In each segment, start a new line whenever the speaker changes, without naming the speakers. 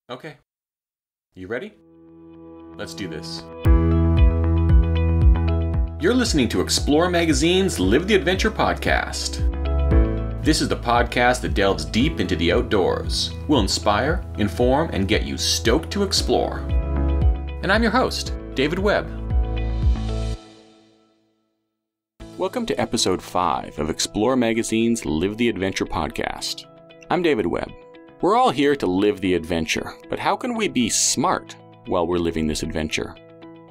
Okay. You ready? Let's do this. You're listening to Explore Magazine's Live the Adventure podcast. This is the podcast that delves deep into the outdoors, will inspire, inform, and get you stoked to explore. And I'm your host, David Webb. Welcome to episode 5 of Explore Magazine's Live the Adventure podcast. I'm David Webb. We're all here to live the adventure, but how can we be smart while we're living this adventure?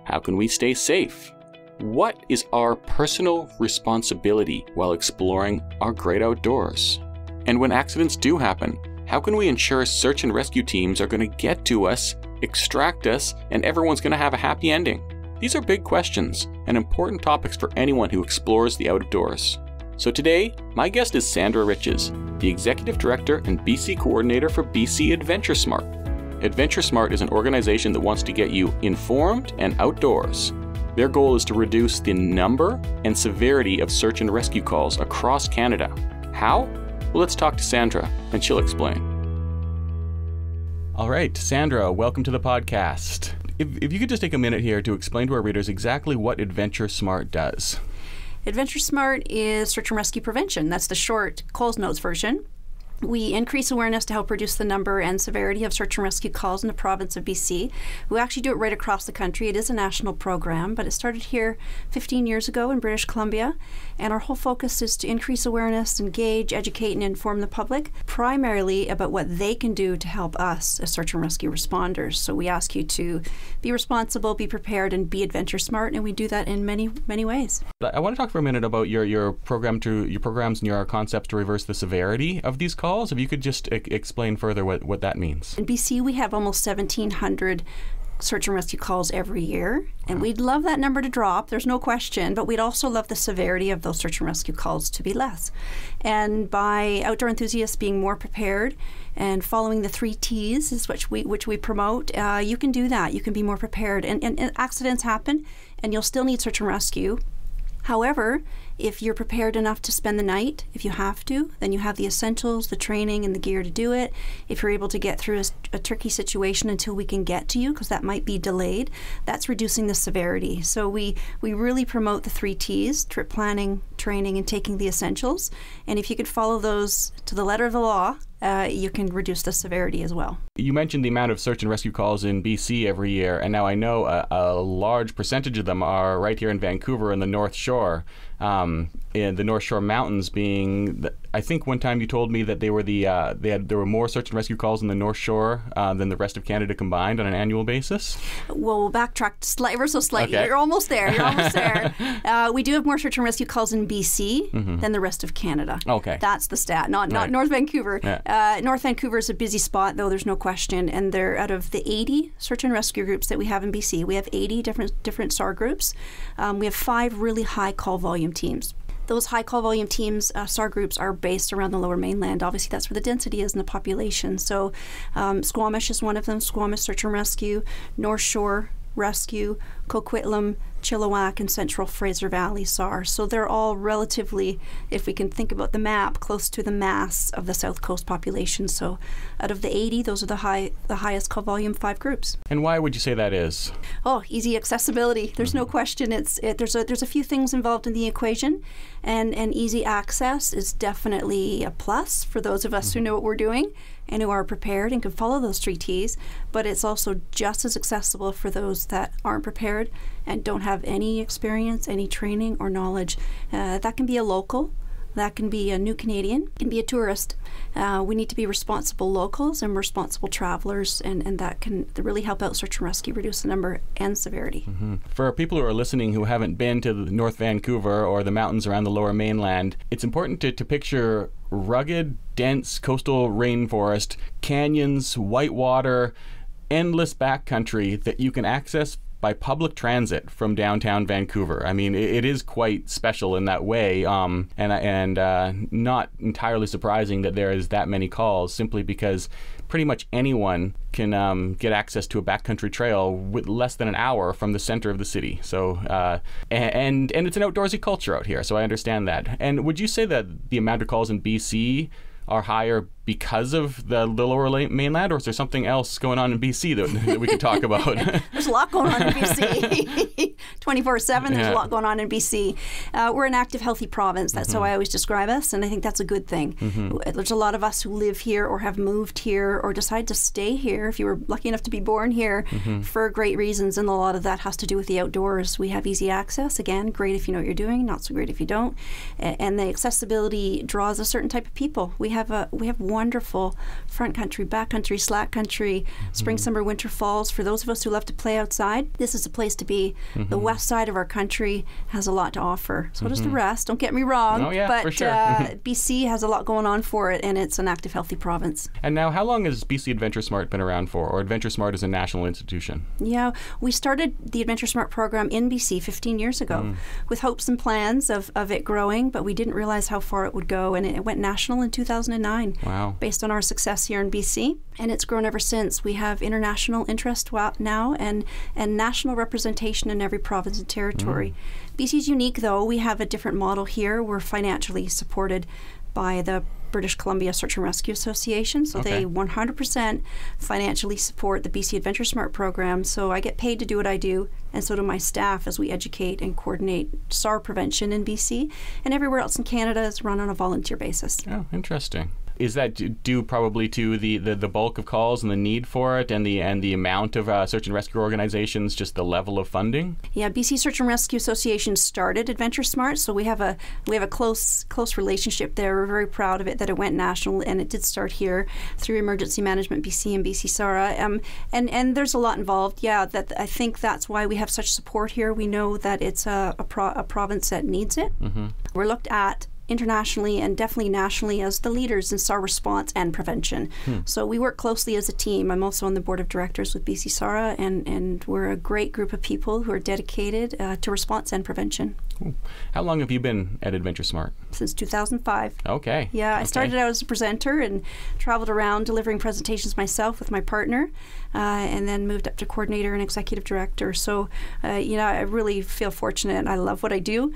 How can we stay safe? What is our personal responsibility while exploring our great outdoors? And when accidents do happen, how can we ensure search and rescue teams are going to get to us, extract us, and everyone's going to have a happy ending? These are big questions and important topics for anyone who explores the outdoors. So today, my guest is Sandra Riches, the Executive Director and BC Coordinator for BC AdventureSmart. AdventureSmart is an organization that wants to get you informed and outdoors. Their goal is to reduce the number and severity of search and rescue calls across Canada. How? Well, let's talk to Sandra, and she'll explain. All right, Sandra, welcome to the podcast. If you could just take a minute here to explain to our readers exactly what AdventureSmart does.
AdventureSmart is search and rescue prevention. That's the short Coles Notes version. We increase awareness to help reduce the number and severity of search and rescue calls in the province of BC. We actually do it right across the country. It is a national program, but it started here 15 years ago in British Columbia. And our whole focus is to increase awareness, engage, educate, and inform the public, primarily about what they can do to help us as search and rescue responders. So we ask you to be responsible, be prepared, and be adventure smart, and we do that in many, many ways.
I want to talk for a minute about your programs and your concepts to reverse the severity of these calls. If you could just explain further what that means.
In BC, we have almost 1,700 search and rescue calls every year, and we'd love that number to drop, there's no question, but we'd also love the severity of those search and rescue calls to be less. And by outdoor enthusiasts being more prepared and following the 3 T's, is which we promote, you can do that. You can be more prepared. And accidents happen, and you'll still need search and rescue. However, if you're prepared enough to spend the night, if you have to, then you have the essentials, the training, and the gear to do it. If you're able to get through a tricky situation until we can get to you, because that might be delayed, that's reducing the severity. So we really promote the 3 T's, trip planning, training, and taking the essentials. And if you could follow those to the letter of the law, you can reduce the severity as well.
You mentioned the amount of search and rescue calls in BC every year, and now I know a large percentage of them are right here in Vancouver in the North Shore. In the North Shore Mountains being, I think one time you told me that there were more search and rescue calls in the North Shore than the rest of Canada combined on an annual basis.
Well, we'll backtrack ever so slightly.
Okay.
You're almost there. We do have more search and rescue calls in BC than the rest of Canada.
Okay.
That's the stat, not
Right.
North Vancouver.
Yeah.
North Vancouver is a busy spot, though, there's no question. And they're out of the 80 search and rescue groups that we have in BC. We have 80 different SAR groups. We have 5 really high call volume teams. Those high call volume teams, SAR groups, are based around the Lower Mainland. Obviously, that's where the density is in the population. So Squamish is one of them, Squamish Search and Rescue, North Shore Rescue, Coquitlam, Chilliwack, and Central Fraser Valley SAR. So they're all relatively, if we can think about the map, close to the mass of the South Coast population. So out of the 80, those are the highest call volume 5 groups.
And why would you say that is?
Oh, easy accessibility. There's no question. There's a few things involved in the equation, and easy access is definitely a plus for those of us who know what we're doing and who are prepared and can follow those 3 T's, but it's also just as accessible for those that aren't prepared and don't have any experience, any training or knowledge. That can be a local, that can be a new Canadian, can be a tourist. We need to be responsible locals and responsible travelers, and that can really help out search and rescue, reduce the number and severity.
Mm-hmm. For people who are listening who haven't been to North Vancouver or the mountains around the Lower Mainland, it's important to picture rugged, dense coastal rainforest, canyons, whitewater, endless backcountry that you can access by public transit from downtown Vancouver. I mean, it is quite special in that way, and not entirely surprising that there is that many calls, simply because pretty much anyone can get access to a backcountry trail with less than an hour from the center of the city. So, and it's an outdoorsy culture out here, so I understand that. And would you say that the amount of calls in BC are higher because of the lower mainland, or is there something else going on in BC that we could talk about?
There's a lot going on in BC. 24/7, there's a lot going on in BC. We're an active, healthy province. That's how I always describe us, and I think that's a good thing. There's a lot of us who live here or have moved here or decide to stay here, if you were lucky enough to be born here, for great reasons, and a lot of that has to do with the outdoors. We have easy access. Again, great if you know what you're doing, not so great if you don't. And the accessibility draws a certain type of people. We have wonderful front country, back country, slack country, spring, summer, winter, falls. For those of us who love to play outside, this is a place to be. The west side of our country has a lot to offer. So does the rest. Don't get me wrong.
Oh, yeah,
but
for sure.
BC has a lot going on for it, and it's an active, healthy province.
And now, how long has BC AdventureSmart been around for, or AdventureSmart is a national institution?
Yeah, we started the AdventureSmart program in BC 15 years ago with hopes and plans of it growing, but we didn't realize how far it would go, and it went national in 2009.
Wow.
Based on our success here in BC, and it's grown ever since. We have international interest now and national representation in every province and territory. BC's unique, though. We have a different model here. We're financially supported by the British Columbia Search and Rescue Association, so they 100% financially support the BC AdventureSmart program. So I get paid to do what I do, and so do my staff as we educate and coordinate SAR prevention in BC, and everywhere else in Canada is run on a volunteer basis.
Oh, interesting. Is that due probably to the bulk of calls and the need for it, and the amount of search and rescue organizations, just the level of funding? Yeah,
BC Search and Rescue Association started AdventureSmart, so we have a close relationship there. We're very proud of it that it went national, and it did start here through Emergency Management BC and BC SARA, and there's a lot involved. Yeah, that I think that's why we have such support here. We know that it's a province that needs it. We're looked at internationally and definitely nationally as the leaders in SAR response and prevention. So we work closely as a team. I'm also on the board of directors with BC SARA, and we're a great group of people who are dedicated to response and prevention.
Cool. How long have you been at AdventureSmart?
Since 2005.
Okay.
Yeah, I started out as a presenter and traveled around delivering presentations myself with my partner, and then moved up to coordinator and executive director. So, I really feel fortunate. I love what I do.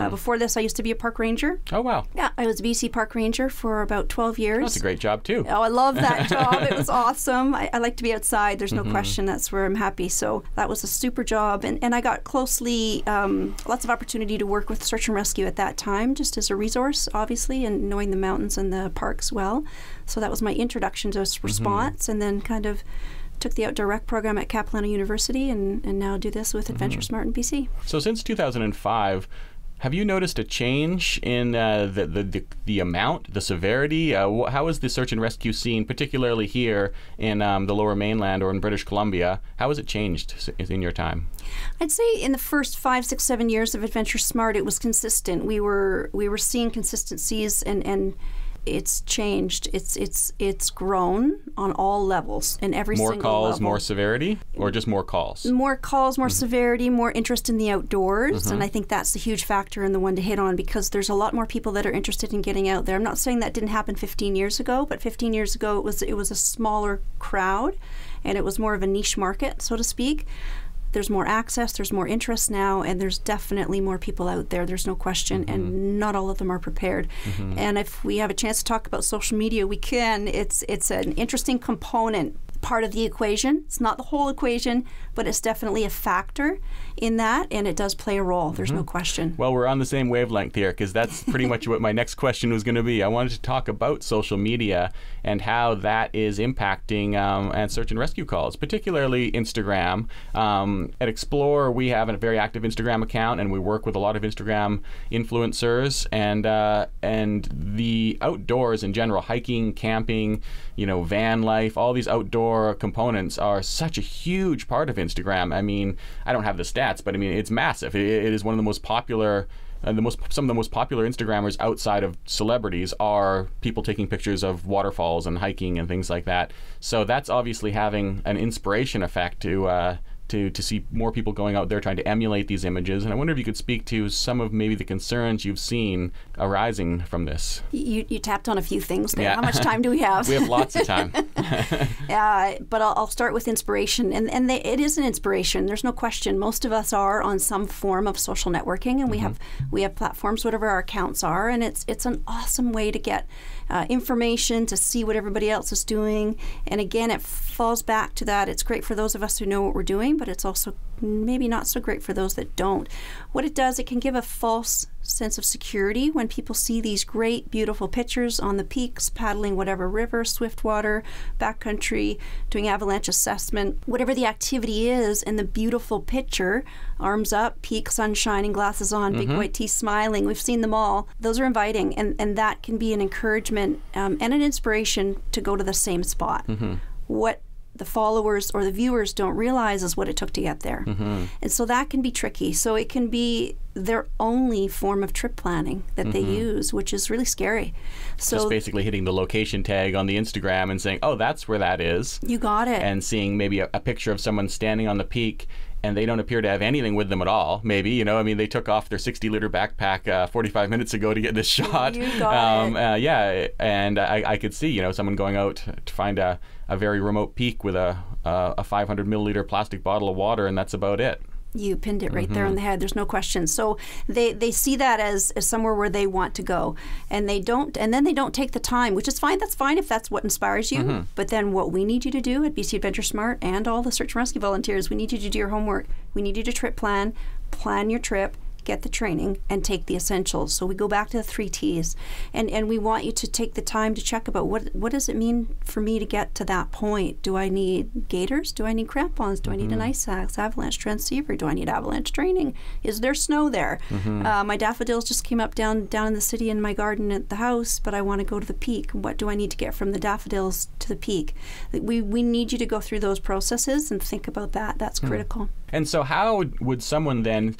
Before this, I used to be a park ranger.
Oh, wow.
Yeah, I was a BC park ranger for about 12 years.
That's a great job, too.
Oh, I love that job. It was awesome. I like to be outside. There's no question. That's where I'm happy. So that was a super job. And I got closely, lots of opportunity to work with search and rescue at that time, just as a resource, obviously, and knowing the mountains and the parks well. So that was my introduction to response, and then kind of took the outdoor rec program at Capilano University, and now do this with AdventureSmart in BC.
So since 2005, have you noticed a change in the amount, the severity? How is the search and rescue scene, particularly here in the Lower Mainland or in British Columbia, how has it changed in your time?
I'd say in the first 5, 6, 7 years of AdventureSmart, it was consistent. We were seeing consistencies, and it's changed. It's grown on all levels in every single level.
More calls, more severity, or just more calls?
More calls, more severity, more interest in the outdoors, and I think that's the huge factor and the one to hit on, because there's a lot more people that are interested in getting out there. I'm not saying that didn't happen 15 years ago, but 15 years ago it was a smaller crowd, and it was more of a niche market, so to speak. There's more access, there's more interest now, and there's definitely more people out there, there's no question, and not all of them are prepared. And if we have a chance to talk about social media, we can. It's an interesting component, part of the equation. It's not the whole equation, but it's definitely a factor in that, and it does play a role. There's no question.
Well, we're on the same wavelength here, because that's pretty much what my next question was going to be. I wanted to talk about social media and how that is impacting and search and rescue calls, particularly Instagram. At Explore, we have a very active Instagram account, and we work with a lot of Instagram influencers, and the outdoors in general, hiking, camping, van life, all these outdoor components are such a huge part of Instagram. I mean, I don't have the stats, but I mean, it's massive. It is one of the most popular, some of the most popular Instagrammers outside of celebrities are people taking pictures of waterfalls and hiking and things like that. So that's obviously having an inspiration effect to see more people going out there trying to emulate these images. And I wonder if you could speak to some of maybe the concerns you've seen arising from this.
You tapped on a few things there. Yeah. How much time do we have?
We have lots of time.
But I'll start with inspiration. And it is an inspiration. There's no question. Most of us are on some form of social networking, and we have platforms, whatever our accounts are, and it's an awesome way to get information, to see what everybody else is doing. And again, it falls back to that. It's great for those of us who know what we're doing, but it's also maybe not so great for those that don't. What it does, it can give a false sense of security when people see these great, beautiful pictures on the peaks, paddling whatever river, swiftwater, backcountry, doing avalanche assessment, whatever the activity is, and the beautiful picture, arms up, peak, sun shining, glasses on, big white teeth smiling. We've seen them all. Those are inviting, and that can be an encouragement and an inspiration to go to the same spot. What the followers or the viewers don't realize is what it took to get there. And so that can be tricky. So it can be their only form of trip planning that they use, which is really scary. So
just basically hitting the location tag on the Instagram and saying, oh, that's where that is.
You got it.
And seeing maybe a picture of someone standing on the peak, and they don't appear to have anything with them at all. Maybe, you know, I mean, they took off their 60-liter backpack 45 minutes ago to get this shot.
You got it.
Yeah, and I could see, you know, someone going out to find a very remote peak with a 500 milliliter plastic bottle of water, and that's about it.
You pinned it right there on the head. There's no question. So they see that as somewhere where they want to go, and then they don't take the time, which is fine. That's fine if that's what inspires you. But then what we need you to do at BC AdventureSmart and all the search and rescue volunteers, we need you to do your homework. We need you to trip plan your trip, get the training, and take the essentials. So we go back to the 3 T's, and we want you to take the time to check about what does it mean for me to get to that point. Do I need gaiters? Do I need crampons? Do I need an ice axe, avalanche transceiver? Do I need avalanche training? Is there snow there? My daffodils just came up down in the city in my garden at the house, but I want to go to the peak. What do I need to get from the daffodils to the peak? We need you to go through those processes and think about that. That's critical.
And so how would someone then,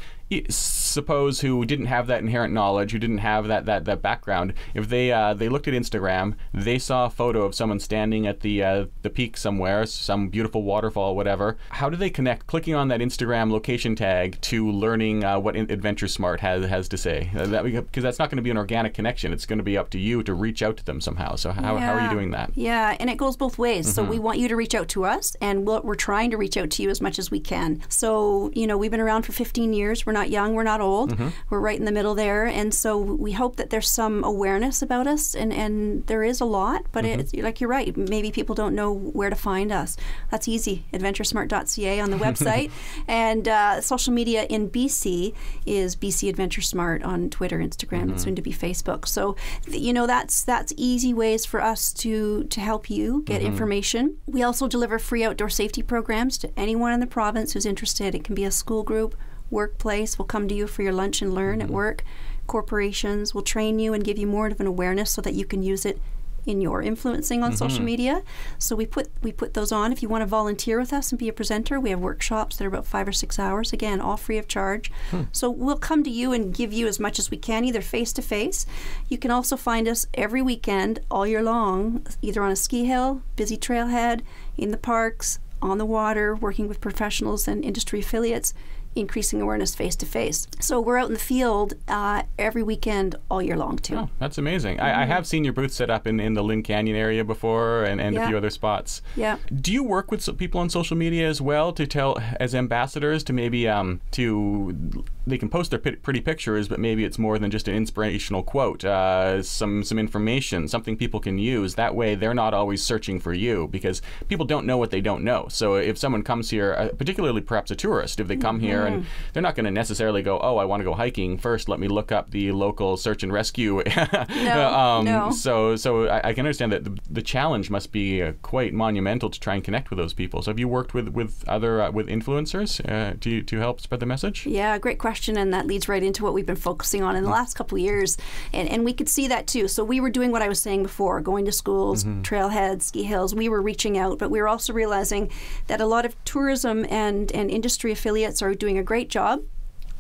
suppose, who didn't have that inherent knowledge, who didn't have that background, if they looked at Instagram, they saw a photo of someone standing at the peak somewhere, some beautiful waterfall, whatever, how do they connect, clicking on that Instagram location tag, to learning what AdventureSmart has to say? Because that's not going to be an organic connection. It's going to be up to you to reach out to them somehow. So how are you doing that?
Yeah, and it goes both ways. So we want you to reach out to us, and we're trying to reach out to you as much as we can. So, you know, we've been around for 15 years. We're not young, we're not old. We're right in the middle there. And so we hope that there's some awareness about us, and there is a lot, but it's, like, you're right, maybe people don't know where to find us. That's easy, adventuresmart.ca on the website. And social media in BC is BC AdventureSmart on Twitter, Instagram, and soon to be Facebook. So, you know, that's easy ways for us to help you get information. We also deliver free outdoor safety programs to anyone in the province who's interested. It can be a school group, workplace will come to you for your lunch and learn at work. Corporations will train you and give you more of an awareness so that you can use it in your influencing on social media. So we put those on. If you want to volunteer with us and be a presenter, we have workshops that are about 5 or 6 hours, again, all free of charge. So we'll come to you and give you as much as we can, either face to face. You can also find us every weekend all year long, either on a ski hill, busy trailhead, in the parks, on the water, working with professionals and industry affiliates, increasing awareness face to face. So we're out in the field every weekend all year long too.
Oh, that's amazing. I have seen your booth set up in the Lynn Canyon area before, and a few other spots. Yeah. Do you work with people on social media as well to tell, as ambassadors, to maybe they can post their pretty pictures, but maybe it's more than just an inspirational quote, some information, something people can use. That way they're not always searching for you, because people don't know what they don't know. So if someone comes here, particularly perhaps a tourist, if they come here and they're not going to necessarily go, oh, I want to go hiking. First, let me look up the local search and rescue. No. So I can understand that the challenge must be quite monumental to try and connect with those people. So have you worked with other with influencers to help spread the message?
Yeah, great question. And that leads right into what we've been focusing on in the last couple of years. And we could see that too. So we were doing what I was saying before, going to schools, trailheads, ski hills. We were reaching out, but we were also realizing that a lot of tourism and industry affiliates are doing a great job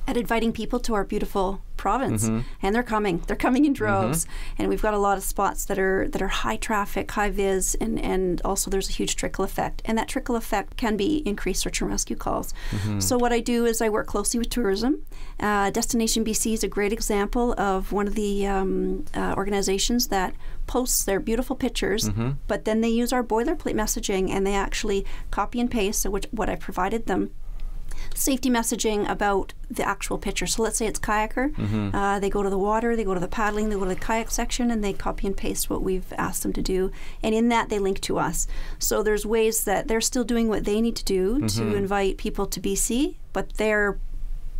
at inviting people to our beautiful province, and they're coming in droves, and we've got a lot of spots that are high traffic, high vis, and also there's a huge trickle effect, and that trickle effect can be increased search and rescue calls. So what I do is I work closely with tourism. Destination BC is a great example of one of the organizations that posts their beautiful pictures, but then they use our boilerplate messaging, and they actually copy and paste what I provided them, safety messaging about the actual picture. So let's say it's kayaker. They go to the water, they go to the paddling, they go to the kayak section, and they copy and paste what we've asked them to do. And in that, they link to us. So there's ways that they're still doing what they need to do to invite people to BC, but they're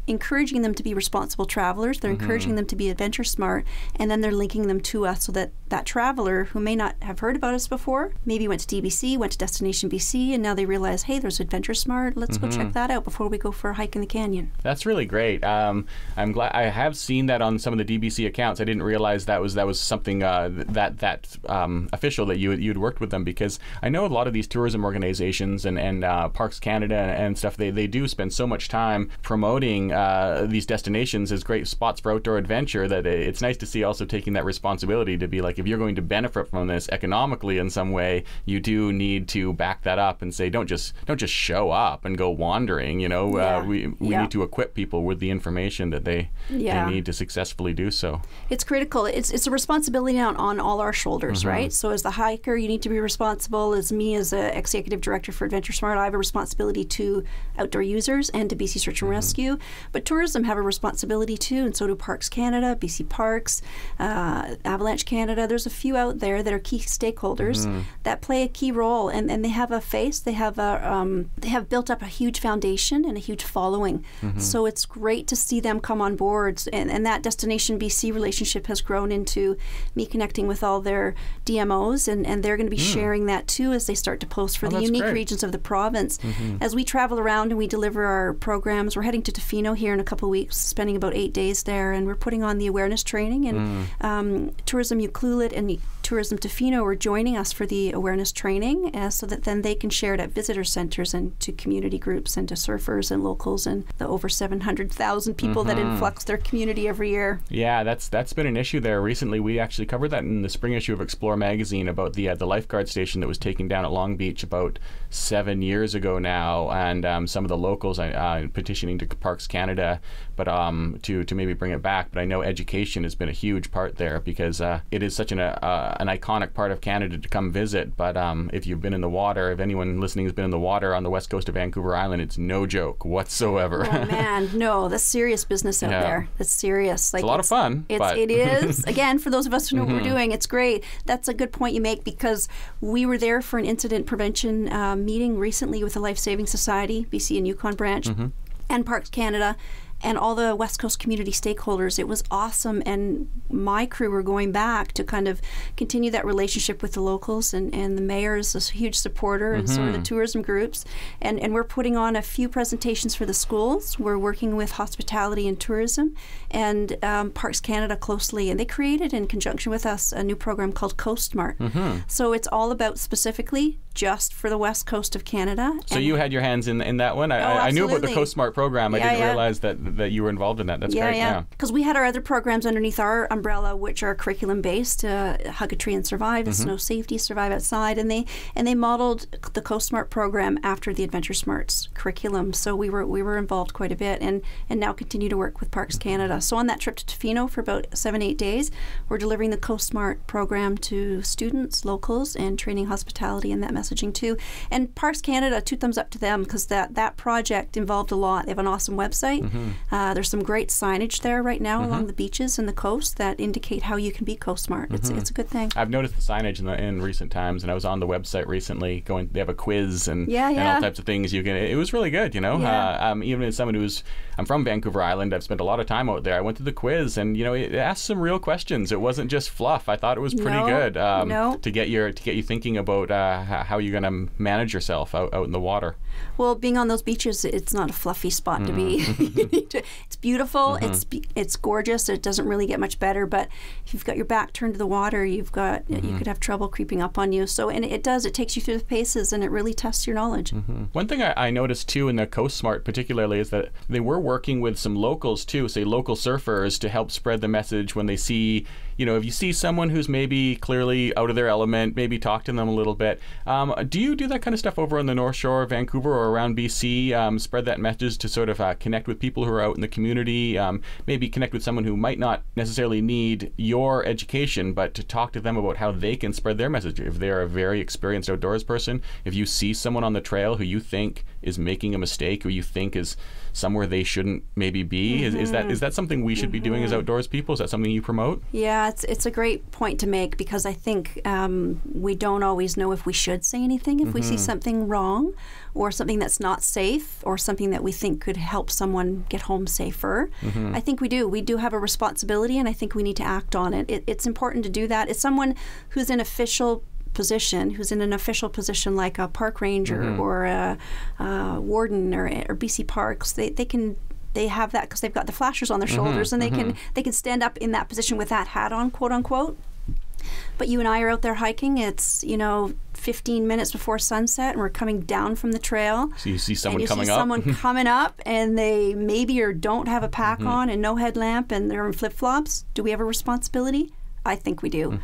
encouraging them to be responsible travelers. They're encouraging them to be adventure smart, and then they're linking them to us so that that traveler who may not have heard about us before, maybe went to DBC, went to Destination BC, and now they realize, hey, there's Adventure Smart. Let's go check that out before we go for a hike in the canyon.
That's really great. I'm glad. I have seen that on some of the DBC accounts. I didn't realize that was something that official that you'd worked with them, because I know a lot of these tourism organizations and Parks Canada and stuff. They do spend so much time promoting these destinations as great spots for outdoor adventure that it's nice to see also taking that responsibility to be like, if you're going to benefit from this economically in some way, you do need to back that up and say, don't just show up and go wandering. We need to equip people with the information that they need to successfully do so. It's
critical. It's a responsibility on all our shoulders, right? So as the hiker, you need to be responsible. As me, as an executive director for Adventure Smart, I have a responsibility to outdoor users and to BC Search and Rescue. But tourism have a responsibility too, and so do Parks Canada, BC Parks, Avalanche Canada. There's a few out there that are key stakeholders that play a key role, and they have a face. They have built up a huge foundation and a huge following. So it's great to see them come on board, and that Destination BC relationship has grown into me connecting with all their DMOs, and they're going to be sharing that too as they start to post for the unique regions of the province. As we travel around and we deliver our programs, we're heading to Tofino here in a couple of weeks, spending about 8 days there, and we're putting on the awareness training, and Tourism Ucluelet and Tourism Tofino are joining us for the awareness training, so that then they can share it at visitor centers and to community groups and to surfers and locals and the over 700,000 people that influx their community every year. Yeah,
that's been an issue there recently. We actually covered that in the spring issue of Explore magazine about the lifeguard station that was taken down at Long Beach about 7 years ago now, and some of the locals petitioning to Parks Canada, but to maybe bring it back. But I know education has been a huge part there, because it is such an iconic part of Canada to come visit. But if you've been in the water, if anyone listening has been in the water on the west coast of Vancouver Island, it's no joke whatsoever.
Oh man, no, that's serious business out there. That's serious.
Like, it's a lot of fun.
It is. Again, for those of us who know what we're doing, it's great. That's a good point you make, because we were there for an incident prevention meeting recently with the Life Saving Society, BC and Yukon branch, and Parks Canada, and all the West Coast community stakeholders. It was awesome, and my crew were going back to kind of continue that relationship with the locals, and the mayor is a huge supporter, and so are the tourism groups, and we're putting on a few presentations for the schools. We're working with hospitality and tourism and Parks Canada closely, and they created in conjunction with us a new program called CoastSmart. So it's all about specifically just for the west coast of Canada.
So you had your hands in that one? I knew about the CoastSmart program. I didn't realize that you were involved in that. That's great. Yeah,
because we had our other programs underneath our umbrella, which are curriculum-based, Hug a Tree and Survive, and Snow Safety, Survive Outside, and they modeled the CoastSmart program after the AdventureSmart's curriculum. So we were involved quite a bit, and now continue to work with Parks Canada. So on that trip to Tofino for about 7-8 days, we're delivering the CoastSmart program to students, locals, and training hospitality and that messaging too. And Parks Canada, 2 thumbs up to them, because that project involved a lot. They have an awesome website. There's some great signage there right now along the beaches and the coast that indicate how you can be CoastSmart. It's a good thing.
I've noticed the signage in recent times, and I was on the website recently. They have a quiz and all types of things. It was really good. Even as someone I'm from Vancouver Island, I've spent a lot of time out there. I went to the quiz, and it asked some real questions. It wasn't just fluff. I thought it was pretty good to get you thinking about how you're going to manage yourself out in the water.
Well, being on those beaches, it's not a fluffy spot to be. It's beautiful. It's gorgeous. It doesn't really get much better. But if you've got your back turned to the water, you could have trouble creeping up on you. So, and it takes you through the paces, and it really tests your knowledge.
One thing I noticed too in the CoastSmart particularly is that they were working with some locals too, say local surfers, to help spread the message when they see, if you see someone who's maybe clearly out of their element, maybe talk to them a little bit. Do you do that kind of stuff over on the North Shore of Vancouver or around BC? Spread that message to sort of connect with people who are out in the community, maybe connect with someone who might not necessarily need your education, but to talk to them about how they can spread their message. If they're a very experienced outdoors person, if you see someone on the trail who you think is making a mistake, or you think is somewhere they shouldn't maybe be, is that something we should be doing as outdoors people? Is that something you promote?
Yeah, it's a great point to make, because I think we don't always know if we should say anything if we see something wrong, or something that's not safe, or something that we think could help someone get home safer. I think we do. We do have a responsibility, and I think we need to act on it. It's important to do that. It's someone who's in official position, who's in an official position like a park ranger or a warden or BC Parks. They have that because they've got the flashers on their shoulders, and they can stand up in that position with that hat on, quote unquote. But you and I are out there hiking. It's 15 minutes before sunset, and we're coming down from the trail.
So you see someone
and
coming up.
Someone coming up, and they maybe or don't have a pack on and no headlamp, and they're in flip flops. Do we have a responsibility? I think we do.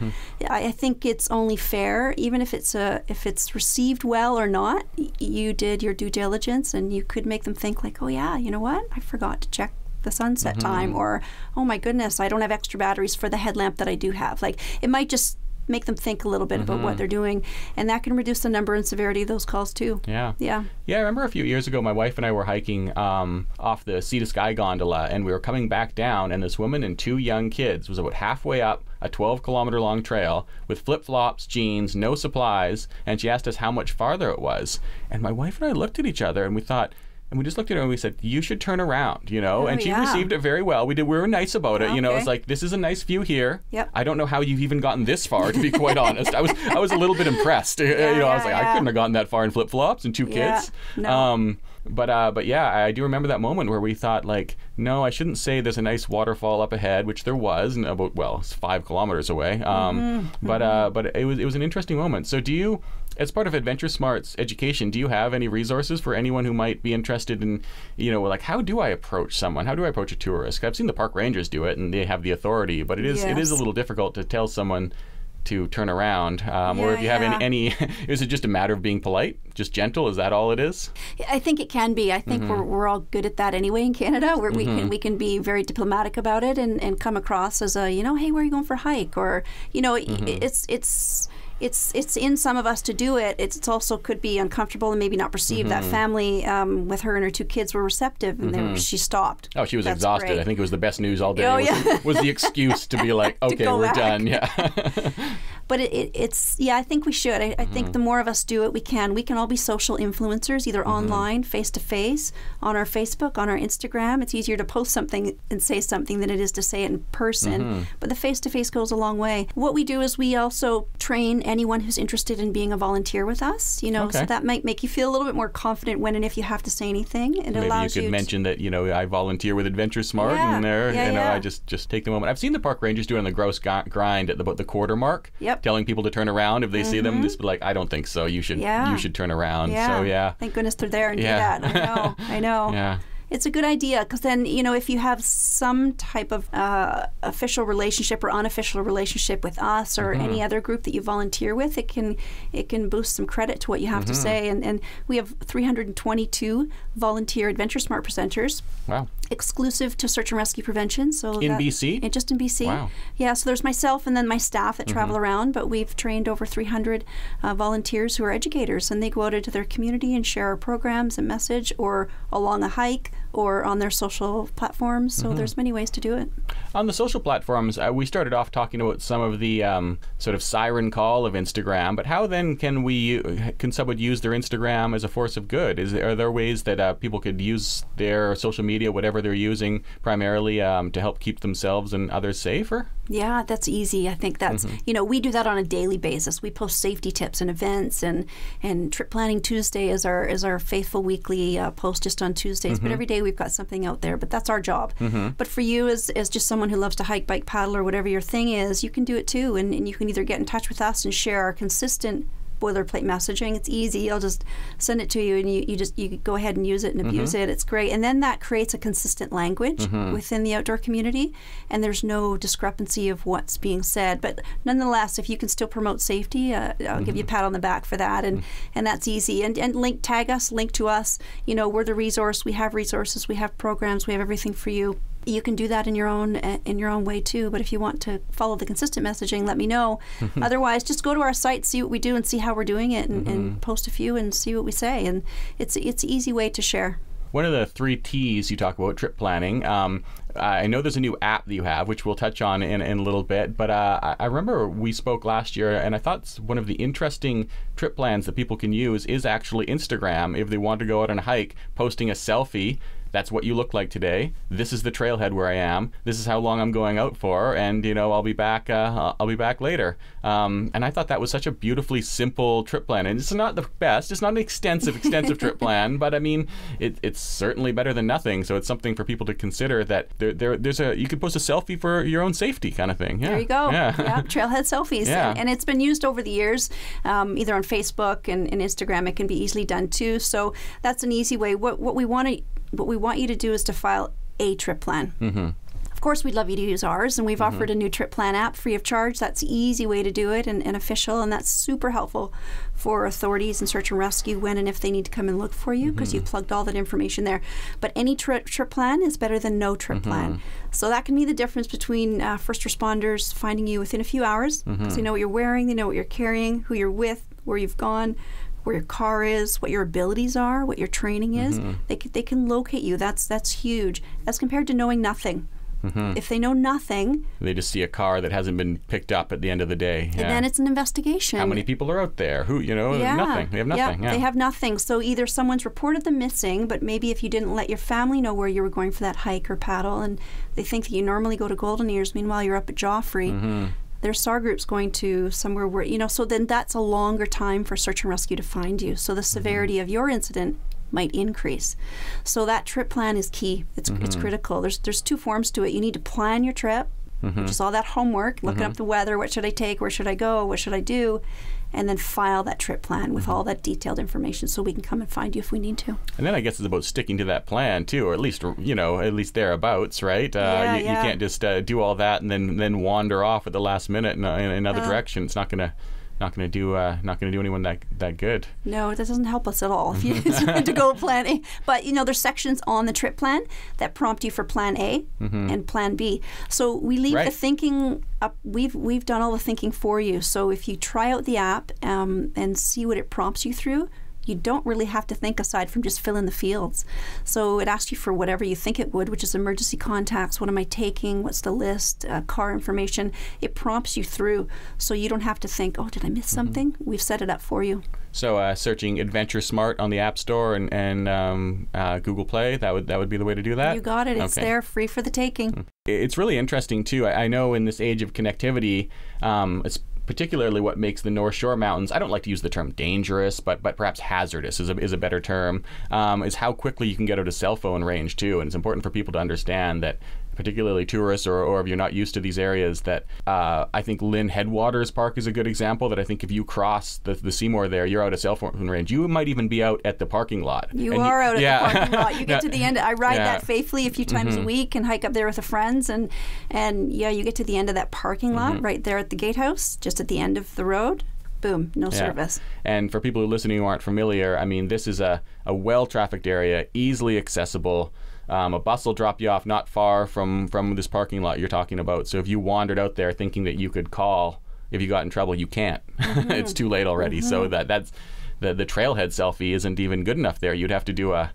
I think it's only fair, even if it's received well or not. You did your due diligence, and you could make them think like, oh yeah, you know what? I forgot to check the sunset time, or oh my goodness, I don't have extra batteries for the headlamp that I do have. Like, it might just make them think a little bit about what they're doing, and that can reduce the number and severity of those calls too. Yeah, I remember a few years ago, my wife and I were hiking off the Sea to Sky gondola, and we were coming back down, and this woman and two young kids was about halfway up a 12-kilometer long trail with flip-flops, jeans, no supplies, and she asked us how much farther it was. And my wife and I looked at each other, and we thought, and we just looked at her and we said, you should turn around, and she received it very well. We were nice about it, It's like, this is a nice view here. I don't know how you've even gotten this far, to be quite honest. I was a little bit impressed. I was like, I couldn't have gotten that far in flip-flops and two kids. No.
But yeah, I do remember that moment where we thought, like, no, I shouldn't say there's a nice waterfall up ahead, which there was, and it's 5 kilometers away. But it was an interesting moment. So do you, as part of AdventureSmart's education, do you have any resources for anyone who might be interested in, like, how do I approach someone? How do I approach a tourist? I've seen the park rangers do it, and they have the authority, but it is a little difficult to tell someone to turn around, or if you have any is it just a matter of being polite, just gentle? Is that all it is? I
think it can be. I think we're all good at that anyway in Canada, where we can be very diplomatic about it and come across as a, hey, where are you going for a hike? Or, it's in some of us to do it. It's also could be uncomfortable and maybe not perceived. That family with her and her two kids were receptive, and she stopped.
Oh, she was exhausted. Great. I think it was the best news all day. Was the excuse to be like, okay, we're done. Yeah.
But I think we should. I think the more of us do it, we can. We can all be social influencers, either online, face-to-face, on our Facebook, on our Instagram. It's easier to post something and say something than it is to say it in person. But the face-to-face goes a long way. What we do is we also train anyone who's interested in being a volunteer with us. So that might make you feel a little bit more confident when and if you have to say anything. It
Maybe
allows
you could mention that, I volunteer with AdventureSmart, and I just take the moment. I've seen the park rangers do it on the gross grind at about the quarter mark. Telling people to turn around if they see them. Just be like, I don't think so. You should turn around. So
thank goodness they're there and do that. I know.
Yeah.
It's a good idea, because then, if you have some type of official relationship or unofficial relationship with us or any other group that you volunteer with, it can boost some credit to what you have to say. And we have 322 volunteer AdventureSmart presenters.
Wow.
Exclusive to search and rescue prevention. So
in BC?
Just in BC.
Wow.
Yeah, so there's myself and then my staff that travel around, but we've trained over 300 volunteers who are educators, and they go out into their community and share our programs and message, or along a hike, or on their social platforms. So there's many ways to do it.
On the social platforms, we started off talking about some of the sort of siren call of Instagram, but how then can someone use their Instagram as a force of good? Are there ways that people could use their social media, whatever they're using, primarily to help keep themselves and others safer?
Yeah, that's easy. I think that's, we do that on a daily basis. We post safety tips and events, and Trip Planning Tuesday is our faithful weekly post just on Tuesdays. But every day we've got something out there, but that's our job. But for you as just someone who loves to hike, bike, paddle, or whatever your thing is, you can do it too. And you can either get in touch with us and share our consistent boilerplate messaging. It's easy. I'll just send it to you, and you go ahead and use it and abuse it. It's great. And then that creates a consistent language within the outdoor community, and there's no discrepancy of what's being said. But nonetheless, if you can still promote safety, I'll give you a pat on the back for that, and that's easy. And tag us, link to us. You know, we're the resource. We have resources. We have programs. We have everything for you. You can do that in your own way too. But if you want to follow the consistent messaging, let me know. Otherwise, just go to our site, see what we do, and see how we're doing it, and post a few and see what we say. And it's an easy way to share.
One of the 3 T's you talk about, trip planning. I know there's a new app that you have, which we'll touch on in a little bit, but I remember we spoke last year, and I thought one of the interesting trip plans that people can use is actually Instagram. If they want to go out on a hike, posting a selfie, that's what you look like today. This is the trailhead where I am. This is how long I'm going out for, and you know, I'll be back later. And I thought that was such a beautifully simple trip plan. And it's not the best. It's not an extensive trip plan, but I mean, it's certainly better than nothing. So it's something for people to consider, that you could post a selfie for your own safety kind of thing. Yeah.
There you go. Yeah, trailhead selfies.
Yeah.
And it's been used over the years, either on Facebook and Instagram. It can be easily done too. So that's an easy way. What we want you to do is to file a trip plan. Of course, we'd love you to use ours, and we've offered a new trip plan app free of charge. That's the easy way to do it, and official, and that's super helpful for authorities and search and rescue when and if they need to come and look for you, because you've plugged all that information there. But any trip plan is better than no trip plan. So that can be the difference between first responders finding you within a few hours, because they know what you're wearing, they know what you're carrying, who you're with, where you've gone, where your car is, what your abilities are, what your training is. They can locate you. That's huge, as compared to knowing nothing. If they know nothing,
they just see a car that hasn't been picked up at the end of the day.
And then it's an investigation.
How many people are out there? Who, nothing. They have nothing.
They have nothing. So either someone's reported them missing, but maybe if you didn't let your family know where you were going for that hike or paddle, and they think that you normally go to Golden Ears, meanwhile you're up at Joffrey. There's SAR groups going to somewhere where, so then that's a longer time for search and rescue to find you. So the severity of your incident might increase. So that trip plan is key. It's critical. There's 2 forms to it. You need to plan your trip, which is all that homework, looking up the weather, what should I take, where should I go, what should I do, and then file that trip plan with all that detailed information so we can come and find you if we need to.
And then I guess it's about sticking to that plan too, or at least thereabouts, right? You can't just do all that and then wander off at the last minute in another direction. It's not gonna do anyone that good.
No, that doesn't help us at all if you need to go planning. But there's sections on the trip plan that prompt you for plan A and plan B. So we leave the thinking up. We've done all the thinking for you. So if you try out the app and see what it prompts you through, you don't really have to think aside from just fill in the fields. So it asks you for whatever you think it would, which is emergency contacts, what am I taking, what's the list, car information. It prompts you through, so you don't have to think, oh, did I miss something? We've set it up for you.
So searching AdventureSmart on the App Store and Google Play, that would be the way to do that?
You got it. It's there, free for the taking.
It's really interesting, too. I know in this age of connectivity, it's particularly what makes the North Shore Mountains, I don't like to use the term dangerous, but perhaps hazardous is a better term, is how quickly you can get out of cell phone range too. And it's important for people to understand that, particularly tourists or if you're not used to these areas, that I think Lynn Headwaters Park is a good example, that I think if you cross the Seymour there, you're out of cell phone range. You might even be out at the parking lot.
You are out at the parking lot. You get to the end. I ride that faithfully a few times a week and hike up there with the friends. And you get to the end of that parking lot right there at the gatehouse, just at the end of the road. Boom, no service.
And for people who are listening who aren't familiar, I mean, this is a well-trafficked area, easily accessible. A bus will drop you off not far from this parking lot you're talking about. So if you wandered out there thinking that you could call if you got in trouble, you can't. It's too late already. So that's the trailhead selfie isn't even good enough there. You'd have to do a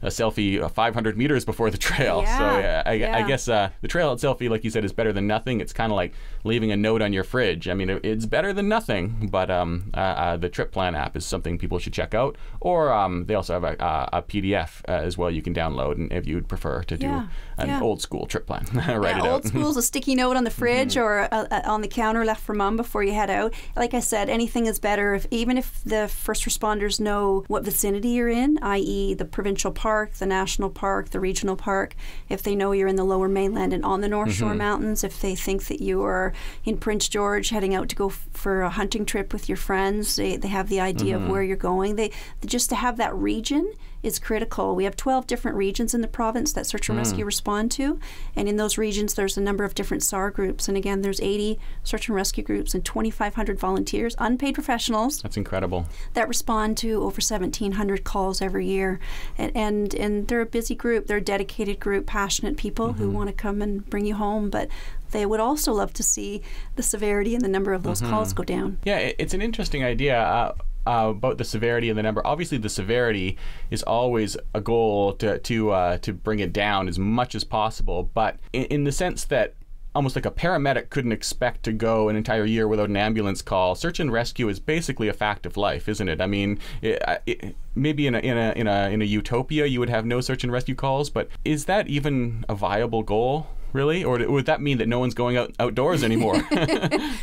selfie 500 meters before the trail. So I guess the trailhead selfie, like you said, is better than nothing. It's kind of like leaving a note on your fridge. I mean, it's better than nothing, but the Trip Plan app is something people should check out. Or they also have a PDF as well you can download, and if you'd prefer to do an old school trip plan. Write it out.
Old school is a sticky note on the fridge or on the counter left for mom before you head out. Like I said, anything is better, even if the first responders know what vicinity you're in, i.e. the provincial park park, the national park, the regional park, if they know you're in the Lower Mainland and on the North Shore Mountains, if they think that you are in Prince George heading out to go for a hunting trip with your friends, they have the idea of where you're going. They just to have that region is critical. We have 12 different regions in the province that search and rescue respond to, and in those regions there's a number of different SAR groups, and again there's 80 search and rescue groups and 2,500 volunteers, unpaid professionals.
That's incredible. That
respond to over 1,700 calls every year, and they're a busy group. They're a dedicated group, passionate people who want to come and bring you home, but they would also love to see the severity and the number of those calls go down.
Yeah, it's an interesting idea. About the severity and the number. Obviously, the severity is always a goal to bring it down as much as possible. But in the sense that almost like a paramedic couldn't expect to go an entire year without an ambulance call, search and rescue is basically a fact of life, isn't it? I mean, maybe in a utopia you would have no search and rescue calls, but is that even a viable goal? Really? Or would that mean that no one's going outdoors anymore?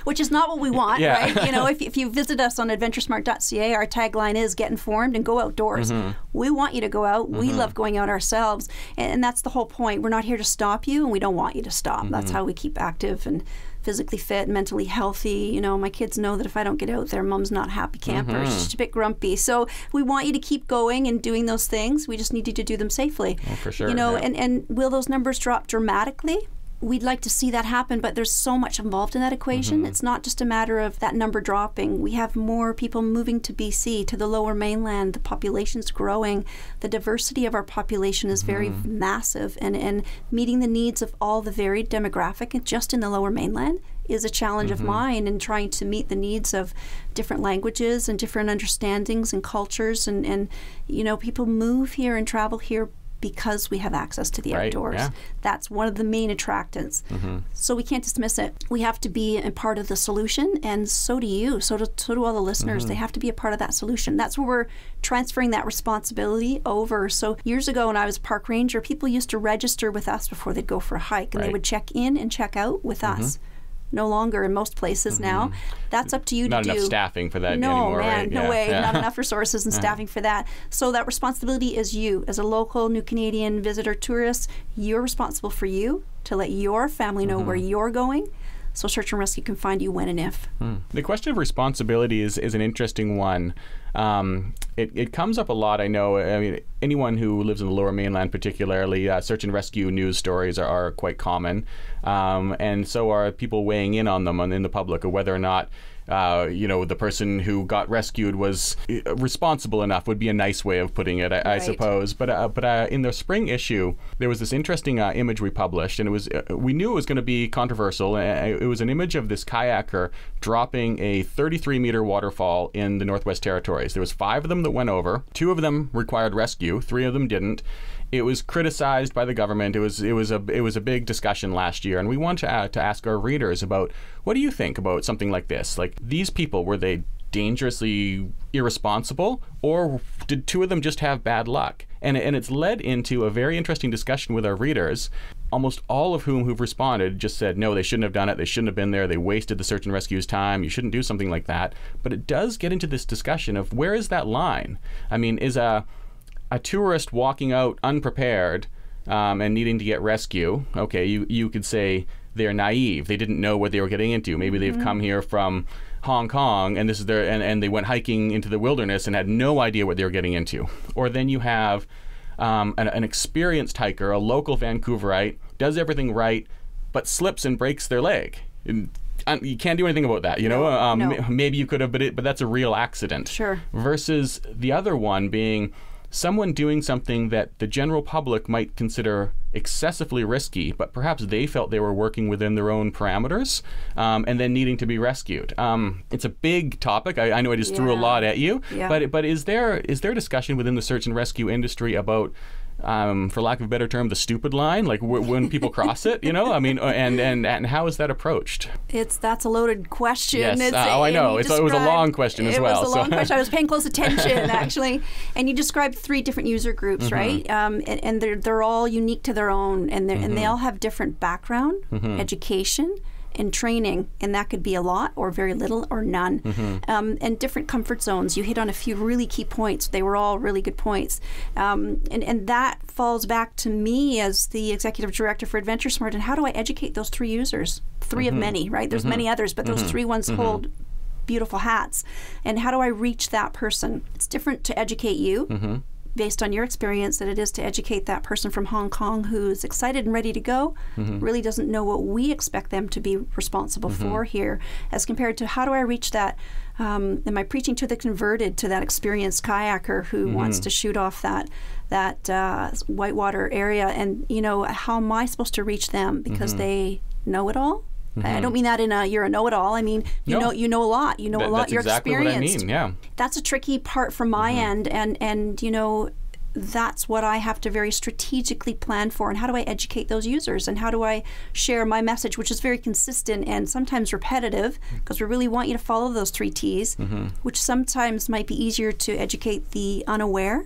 Which is not what we want, right? You know, if you visit us on adventuresmart.ca, our tagline is get informed and go outdoors. We want you to go out. We love going out ourselves. And that's the whole point. We're not here to stop you, and we don't want you to stop. That's how we keep active and physically fit, mentally healthy. You know, my kids know that if I don't get out there, Mom's not a happy camper. She's a bit grumpy. So we want you to keep going and doing those things. We just need you to do them safely.
Oh, for sure.
You know, and will those numbers drop dramatically? We'd like to see that happen, but there's so much involved in that equation. It's not just a matter of that number dropping. We have more people moving to BC, to the Lower Mainland. The population's growing. The diversity of our population is very massive, and meeting the needs of all the varied demographic just in the Lower Mainland is a challenge of mine, and trying to meet the needs of different languages and different understandings and cultures. And you know, people move here and travel here because we have access to the outdoors. Yeah. That's one of the main attractants. So we can't dismiss it. We have to be a part of the solution, and so do you. So do all the listeners. They have to be a part of that solution. That's where we're transferring that responsibility over. So years ago when I was park ranger, people used to register with us before they'd go for a hike, and they would check in and check out with us. No longer in most places now. That's up to you to do.
Not enough staffing for that anymore, right?
No way. Not enough resources and staffing for that. So that responsibility is you. As a local New Canadian visitor tourist, you're responsible for you to let your family know where you're going, so search and rescue can find you when and if.
The question of responsibility is an interesting one. It comes up a lot, I know. I mean, anyone who lives in the Lower Mainland particularly, search and rescue news stories are quite common. And so are people weighing in on them in the public, or whether or not you know, the person who got rescued was responsible enough, would be a nice way of putting it, I suppose. But in the spring issue, there was this interesting image we published, and it was we knew it was going to be controversial. It was an image of this kayaker dropping a 33-meter waterfall in the Northwest Territories. There was 5 of them that went over. 2 of them required rescue. 3 of them didn't. It was criticized by the government. It was a big discussion last year, and we want to ask our readers about, what do you think about something like this? Like, these people, were they dangerously irresponsible, or did 2 of them just have bad luck? And it's led into a very interesting discussion with our readers, almost all of whom who've responded just said, no, they shouldn't have done it. They shouldn't have been there. They wasted the search and rescue's time. You shouldn't do something like that. But it does get into this discussion of, where is that line? I mean, is a tourist walking out unprepared and needing to get rescue, okay, you could say they're naive. They didn't know what they were getting into. Maybe they've come here from Hong Kong, and this is their and they went hiking into the wilderness and had no idea what they were getting into. Or then you have an experienced hiker, a local Vancouverite, does everything right, but slips and breaks their leg. You can't do anything about that, you know. Maybe you could have, but that's a real accident.
Sure.
Versus the other one being someone doing something that the general public might consider excessively risky, but perhaps they felt they were working within their own parameters, and then needing to be rescued. It's a big topic. I know I just threw a lot at you, but is there discussion within the search and rescue industry about, for lack of a better term, the stupid line, like when people cross it, you know? I mean, and how is that approached?
That's a loaded question.
Yes, I know. It was a long question as well.
It was a long question. I was paying close attention, actually. And you described 3 different user groups, right? And they're all unique to their own, and they all have different background, education, in training, and that could be a lot or very little or none. And different comfort zones. You hit on a few really key points. They were all really good points. And that falls back to me as the executive director for AdventureSmart. And how do I educate those 3 users? 3 of many, right? There's many others, but those 3 ones hold beautiful hats. And how do I reach that person? It's different to educate you based on your experience than it is to educate that person from Hong Kong who's excited and ready to go, really doesn't know what we expect them to be responsible for here, as compared to how do I reach that, am I preaching to the converted, to that experienced kayaker who wants to shoot off that whitewater area, and how am I supposed to reach them because they know it all? I don't mean that in a you're a know-it-all. I mean you know a lot. You know a lot.
That's
You're
exactly
experienced.
what I mean. Yeah.
That's a tricky part from my end, and that's what I have to very strategically plan for. And how do I educate those users? And how do I share my message, which is very consistent and sometimes repetitive, because we really want you to follow those 3 T's, which sometimes might be easier to educate the unaware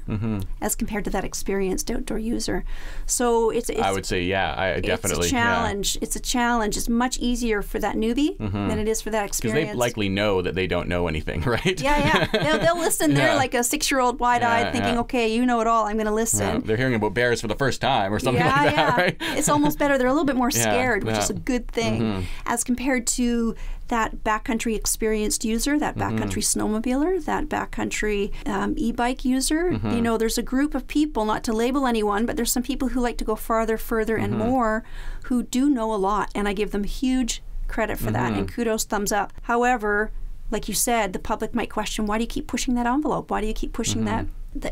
as compared to that experienced outdoor user. So it's
I would say, I definitely.
It's a challenge. Yeah. It's a challenge. It's much easier for that newbie than it is for that experienced.
Because they likely know that they don't know anything, right?
Yeah. They'll listen there like a 6-year-old wide-eyed thinking, okay, you know it all. I'm going to listen.
Yeah, they're hearing about bears for the first time or something like that, right?
It's almost better. They're a little bit more scared, which is a good thing, as compared to that backcountry experienced user, that backcountry snowmobiler, that backcountry e-bike user. There's a group of people, not to label anyone, but there's some people who like to go farther, further, and more, who do know a lot, and I give them huge credit for that, and kudos, thumbs up. However, like you said, the public might question, why do you keep pushing that envelope? Why do you keep pushing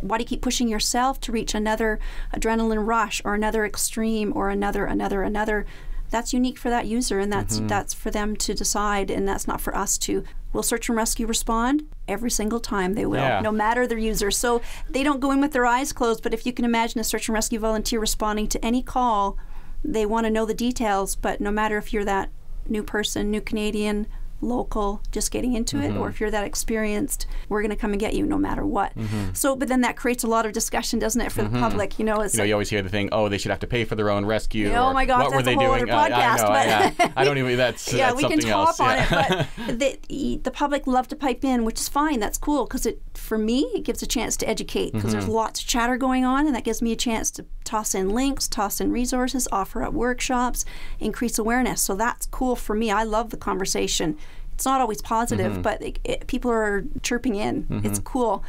why do you keep pushing yourself to reach another adrenaline rush or another extreme or another? That's unique for that user, and that's for them to decide, and that's not for us to. Will search and rescue respond? Every single time they will, no matter their user. So they don't go in with their eyes closed, but if you can imagine a search and rescue volunteer responding to any call, they want to know the details, but no matter if you're that new person, new Canadian, local, just getting into it, or if you're that experienced, we're going to come and get you no matter what. So, but then that creates a lot of discussion, doesn't it, for the public? You always
hear the thing, they should have to pay for their own rescue.
Oh my gosh,
what were they doing?
Podcast,
I don't even. That's
we
something
can talk
else.
on it. But the public love to pipe in, which is fine. That's cool, because for me, it gives a chance to educate, because there's lots of chatter going on, and that gives me a chance to toss in links, toss in resources, offer up workshops, increase awareness. So that's cool for me. I love the conversation. It's not always positive, but people are chirping in. It's cool.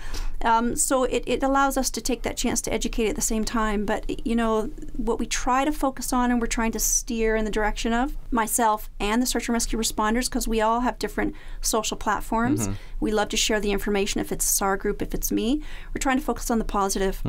So it allows us to take that chance to educate at the same time. But, what we try to focus on, and we're trying to steer in the direction of myself and the search and rescue responders, because we all have different social platforms. We love to share the information, if it's a SAR group, if it's me. We're trying to focus on the positive.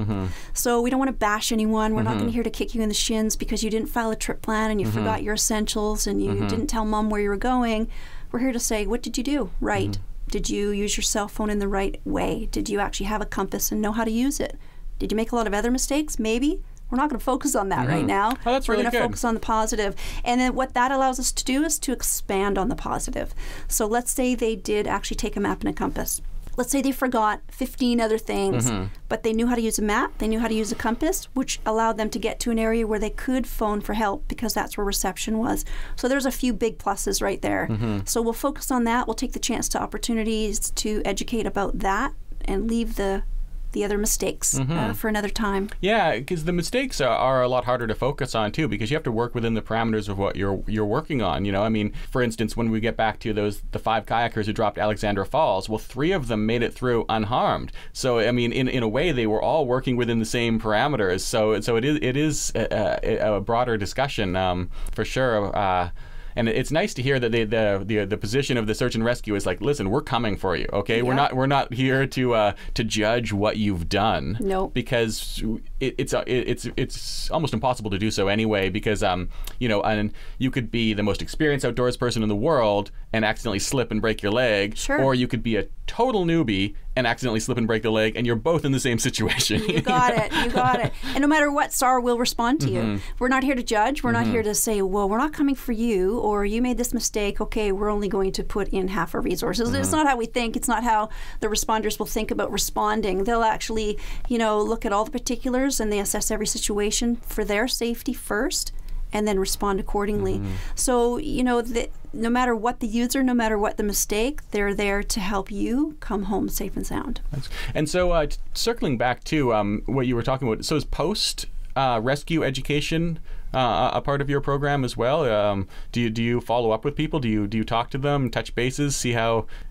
So we don't want to bash anyone. We're not going to here to kick you in the shins because you didn't file a trip plan and you forgot your essentials and you didn't tell mom where you were going. We're here to say, what did you do right? Did you use your cell phone in the right way? Did you actually have a compass and know how to use it? Did you make a lot of other mistakes? Maybe. We're not going to focus on that right now.
Oh, that's
We're
really
going to
good.
focus on the positive. And then what that allows us to do is to expand on the positive. So let's say they did actually take a map and a compass. Let's say they forgot 15 other things, but they knew how to use a map, they knew how to use a compass, which allowed them to get to an area where they could phone for help, because that's where reception was. So there's a few big pluses right there. So we'll focus on that. We'll take the chance to opportunities to educate about that and leave the other mistakes for another time.
Yeah, because the mistakes are a lot harder to focus on too, because you have to work within the parameters of what you're working on. I mean, for instance, when we get back to the 5 kayakers who dropped Alexandra Falls, well, 3 of them made it through unharmed. So I mean, in a way, they were all working within the same parameters. So it is a broader discussion for sure. And it's nice to hear that the position of the search and rescue is like, listen, we're coming for you, okay?
Yeah.
We're not here to judge what you've done.
Nope.
Because it's almost impossible to do so anyway. Because and you could be the most experienced outdoors person in the world and accidentally slip and break your leg, or you could be a total newbie and accidentally slip and break the leg, and you're both in the same situation.
You got it. And no matter what, SAR will respond to you. We're not here to judge. We're not here to say, well, we're not coming for you, or you made this mistake. Okay, we're only going to put in half our resources. It's not how we think. It's not how the responders will think about responding. They'll actually, look at all the particulars, and they assess every situation for their safety first. and then respond accordingly. So, no matter what the user, no matter what the mistake, they're there to help you come home safe and sound.
And so circling back to what you were talking about, so is post-rescue education a part of your program as well? Do you follow up with people? Do you talk to them, touch bases,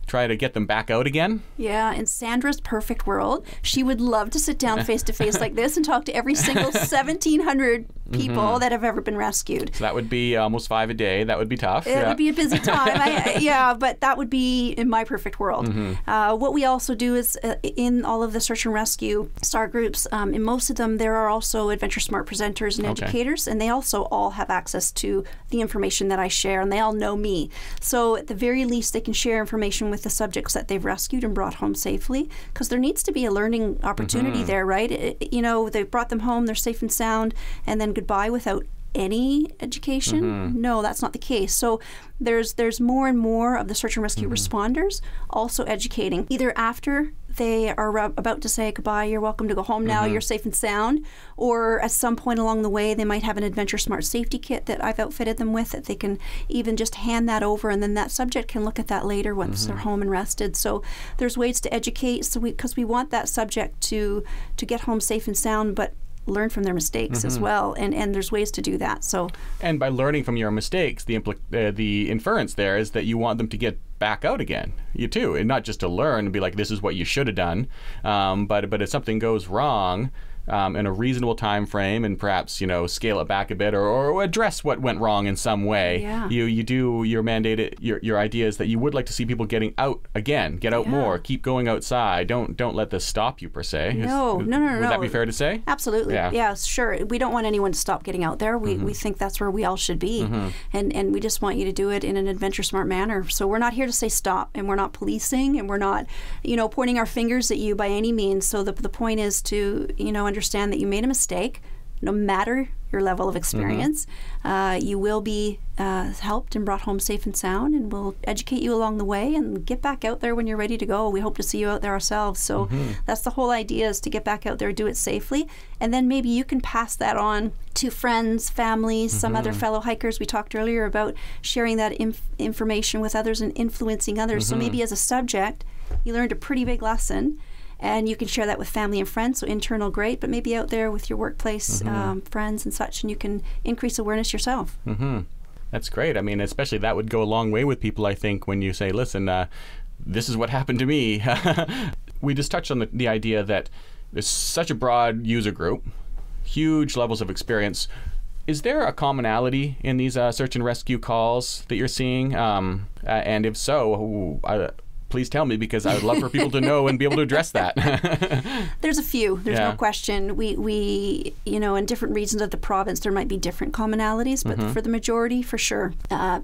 try to get them back out again?
Yeah, in Sandra's perfect world, she would love to sit down face to face like this and talk to every single 1,700 people that have ever been rescued.
So that would be almost 5 a day. That would be tough.
It would be a busy time. But that would be in my perfect world. What we also do is in all of the search and rescue STAR groups, in most of them, there are also AdventureSmart presenters and educators, and they also all have access to the information that I share, and they all know me. So at the very least, they can share information with the subjects that they've rescued and brought home safely, because there needs to be a learning opportunity there, right? They've brought them home, they're safe and sound, and then goodbye without any education? No, that's not the case. So there's more and more of the search and rescue responders also educating, either after they are about to say goodbye, you're welcome to go home now, you're safe and sound, or at some point along the way they might have an AdventureSmart safety kit that I've outfitted them with that they can even just hand that over, and then that subject can look at that later once they're home and rested. So there's ways to educate, because we want that subject to get home safe and sound, but learn from their mistakes as well, and there's ways to do that. So, and by learning from your mistakes, the inference there is that you want them to get back out again, you too, and not just to learn and be like, this is what you should have done, but if something goes wrong in a reasonable time frame, and perhaps scale it back a bit, or address what went wrong in some way. Your mandate, your idea is that you would like to see people getting out again, get out more, keep going outside. Don't let this stop you per se. No. Would
that be fair to say?
Absolutely. Yeah, sure. We don't want anyone to stop getting out there. We think that's where we all should be, and we just want you to do it in an AdventureSmart manner. So we're not here to say stop, and we're not policing, and we're not pointing our fingers at you by any means. So the point is to understand that you made a mistake. No matter your level of experience, you will be helped and brought home safe and sound, and we'll educate you along the way and get back out there when you're ready to go. We hope to see you out there ourselves. So that's the whole idea, is to get back out there, do it safely, and then maybe you can pass that on to friends, families, some other fellow hikers. We talked earlier about sharing that information with others and influencing others. So maybe as a subject, you learned a pretty big lesson, and you can share that with family and friends, so internal, great, but maybe out there with your workplace friends and such, and you can increase awareness yourself.
That's great. I mean, especially that would go a long way with people, I think, when you say, listen, this is what happened to me. We just touched on the idea that there's such a broad user group, huge levels of experience. Is there a commonality in these search and rescue calls that you're seeing? And if so, please tell me, because I would love for people to know and be able to address that.
There's a few. There's no question. We in different regions of the province, there might be different commonalities, but for the majority, for sure,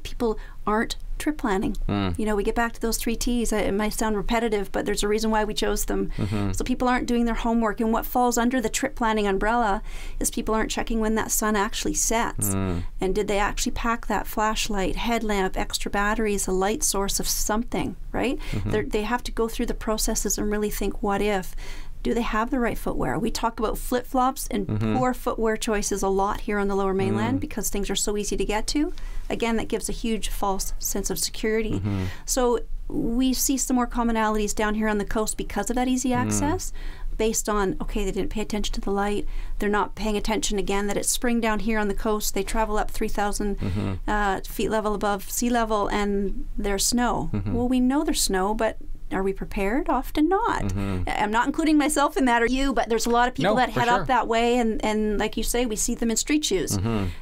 people aren't trip planning. We get back to those 3 T's. It might sound repetitive, but there's a reason why we chose them. So people aren't doing their homework, and what falls under the trip planning umbrella is people aren't checking when that sun actually sets, and did they actually pack that flashlight, headlamp, extra batteries, a light source of something, right? They have to go through the processes and really think, what if? Do they have the right footwear? We talk about flip-flops and poor footwear choices a lot here on the Lower Mainland because things are so easy to get to. Again, that gives a huge false sense of security. So we see some more commonalities down here on the coast because of that easy access, based on, okay, they didn't pay attention to the light. They're not paying attention, again, that it's spring down here on the coast. They travel up 3,000 feet level above sea level, and there's snow. Well, we know there's snow, but are we prepared? Often not. I'm not including myself in that, or you, but there's a lot of people that head up that way, and like you say, we see them in street shoes,